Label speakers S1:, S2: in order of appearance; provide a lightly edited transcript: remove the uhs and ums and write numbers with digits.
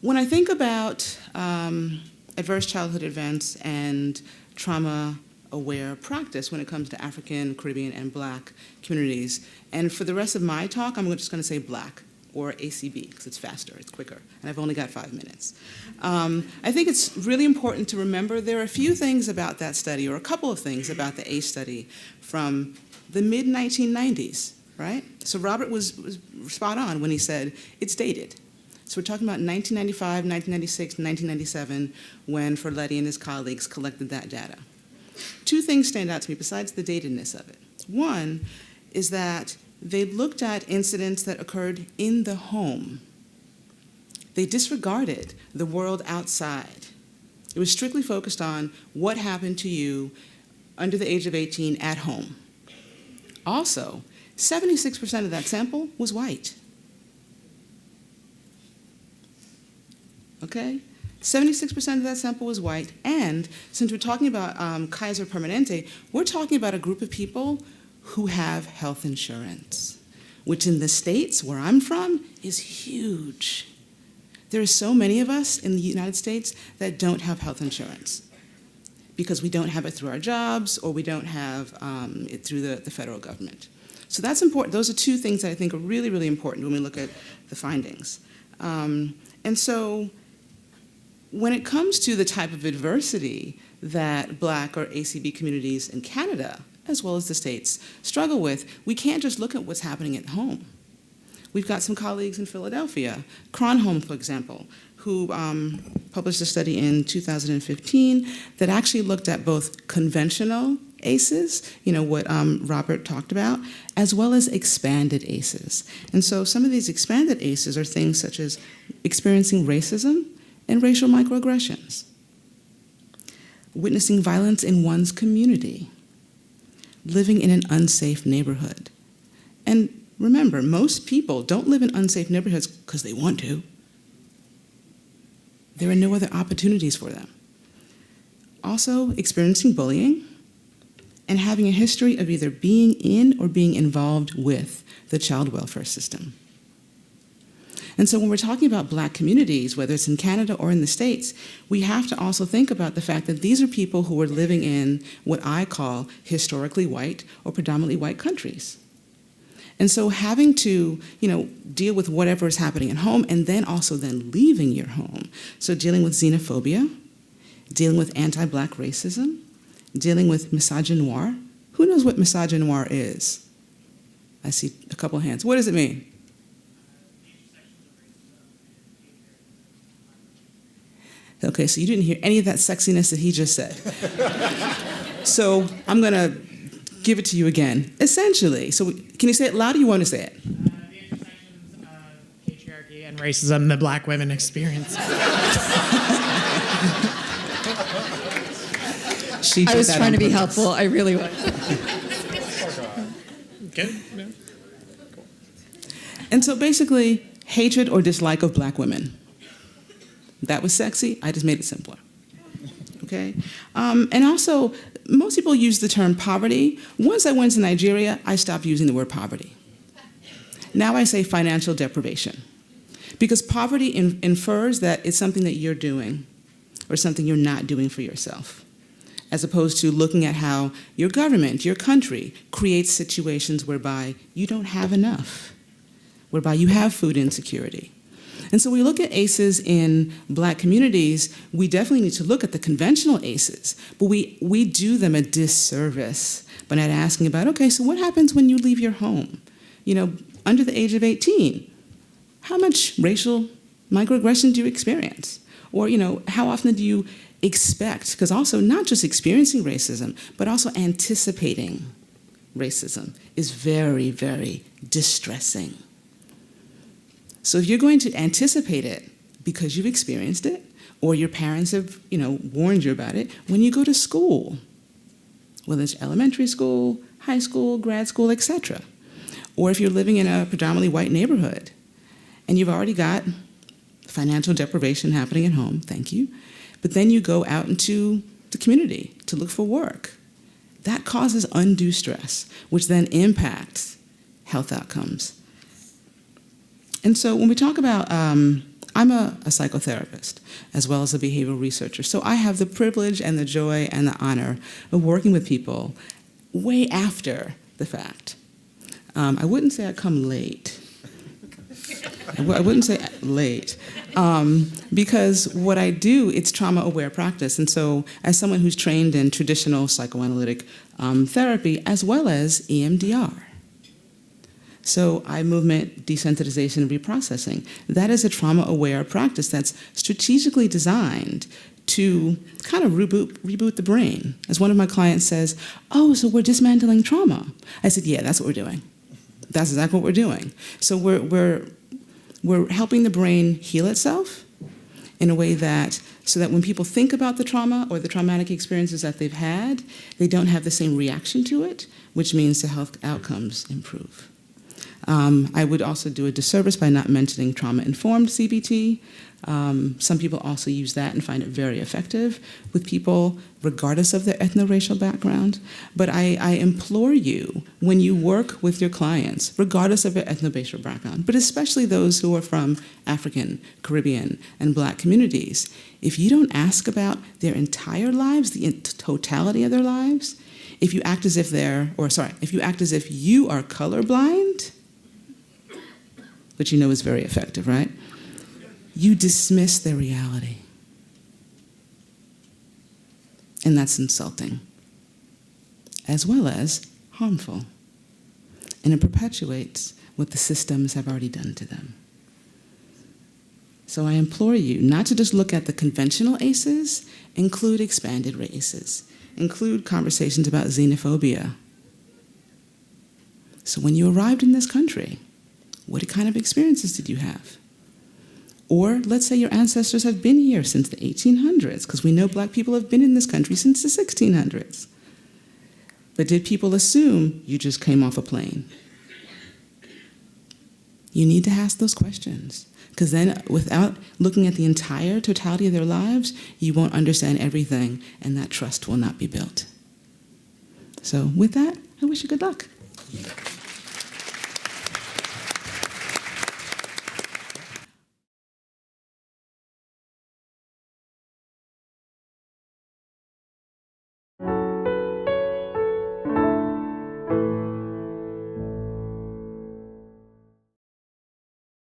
S1: When I think about adverse childhood events and trauma-aware practice when it comes to African, Caribbean, and Black communities, and for the rest of my talk, I'm just going to say Black, or ACB, because it's faster, it's quicker, and I've only got 5 minutes. I think it's really important to remember there are a few things about that study, or a couple of things about the ACE study from the mid-1990s, right? So Robert was spot on when he said it's dated. So we're talking about 1995, 1996, 1997, when Ferletti and his colleagues collected that data. 2 things stand out to me besides the datedness of it. One is that they looked at incidents that occurred in the home. They disregarded the world outside. It was strictly focused on what happened to you under the age of 18 at home. Also, 76% of that sample was white. Okay? 76% of that sample was white, and since we're talking about Kaiser Permanente, we're talking about a group of people who have health insurance, which in the States, where I'm from, is huge. There are so many of us in the United States that don't have health insurance because we don't have it through our jobs or we don't have it through the federal government. So that's important. Those are 2 things that I think are really, really important when we look at the findings. And so when it comes to the type of adversity that Black or ACB communities in Canada, as well as the States, struggle with, we can't just look at what's happening at home. We've got some colleagues in Philadelphia, Kronholm, for example, who published a study in 2015 that actually looked at both conventional ACEs, what Robert talked about, as well as expanded ACEs. And so some of these expanded ACEs are things such as experiencing racism and racial microaggressions, witnessing violence in one's community, living in an unsafe neighborhood. And remember, most people don't live in unsafe neighborhoods because they want to. There are no other opportunities for them. Also, experiencing bullying and having a history of either being in or being involved with the child welfare system. And so when we're talking about Black communities, whether it's in Canada or in the States, we have to also think about the fact that these are people who are living in what I call historically white or predominantly white countries. And so having to, deal with whatever is happening at home and then also then leaving your home. So dealing with xenophobia, dealing with anti-Black racism, dealing with misogynoir. Who knows what misogynoir is? I see a couple hands. What does it mean? Okay, so you didn't hear any of that sexiness that he just said. So I'm going to give it to you again. Essentially, so can you say it loud or you want to say it?
S2: The intersections of patriarchy and racism that Black women experience.
S3: I was trying to be helpful. I really was.
S2: Good. Yeah.
S1: Cool. And so basically, hatred or dislike of Black women. That was sexy, I just made it simpler, okay? And also, most people use the term poverty. Once I went to Nigeria, I stopped using the word poverty. Now I say financial deprivation, because poverty infers that it's something that you're doing or something you're not doing for yourself, as opposed to looking at how your government, your country, creates situations whereby you don't have enough, whereby you have food insecurity. And so we look at ACEs in Black communities, we definitely need to look at the conventional ACEs, but we do them a disservice by not asking about, okay, so what happens when you leave your home? Under the age of 18, how much racial microaggression do you experience? Or, how often do you expect, because also not just experiencing racism, but also anticipating racism is very, very distressing. So if you're going to anticipate it because you've experienced it, or your parents have, warned you about it, when you go to school, whether it's elementary school, high school, grad school, etc., or if you're living in a predominantly white neighborhood, and you've already got financial deprivation happening at home, thank you, but then you go out into the community to look for work. That causes undue stress, which then impacts health outcomes. And so when we talk about I'm a psychotherapist as well as a behavioral researcher, so I have the privilege and the joy and the honor of working with people way after the fact. I wouldn't say I come late. I wouldn't say late, because what I do, it's trauma-aware practice. And so as someone who's trained in traditional psychoanalytic therapy as well as EMDR, so eye movement desensitization and reprocessing, that is a trauma-aware practice that's strategically designed to kind of reboot the brain. As one of my clients says, oh, so we're dismantling trauma. I said, yeah, that's what we're doing. That's exactly what we're doing. So we're helping the brain heal itself in a way that, so that when people think about the trauma or the traumatic experiences that they've had, they don't have the same reaction to it, which means the health outcomes improve. I would also do a disservice by not mentioning trauma-informed CBT. Some people also use that and find it very effective with people regardless of their ethno-racial background. But I implore you, when you work with your clients, regardless of their ethno-racial background, but especially those who are from African, Caribbean, and Black communities, if you don't ask about their entire lives, the totality of their lives, if you act as if if you act as if you are colorblind, which you know is very effective, right? You dismiss their reality. And that's insulting, as well as harmful. And it perpetuates what the systems have already done to them. So I implore you not to just look at the conventional ACEs, include expanded ACEs, include conversations about xenophobia. So when you arrived in this country, what kind of experiences did you have? Or let's say your ancestors have been here since the 1800s, because we know Black people have been in this country since the 1600s. But did people assume you just came off a plane? You need to ask those questions, because then without looking at the entire totality of their lives, you won't understand everything, and that trust will not be built. So with that, I wish you good luck.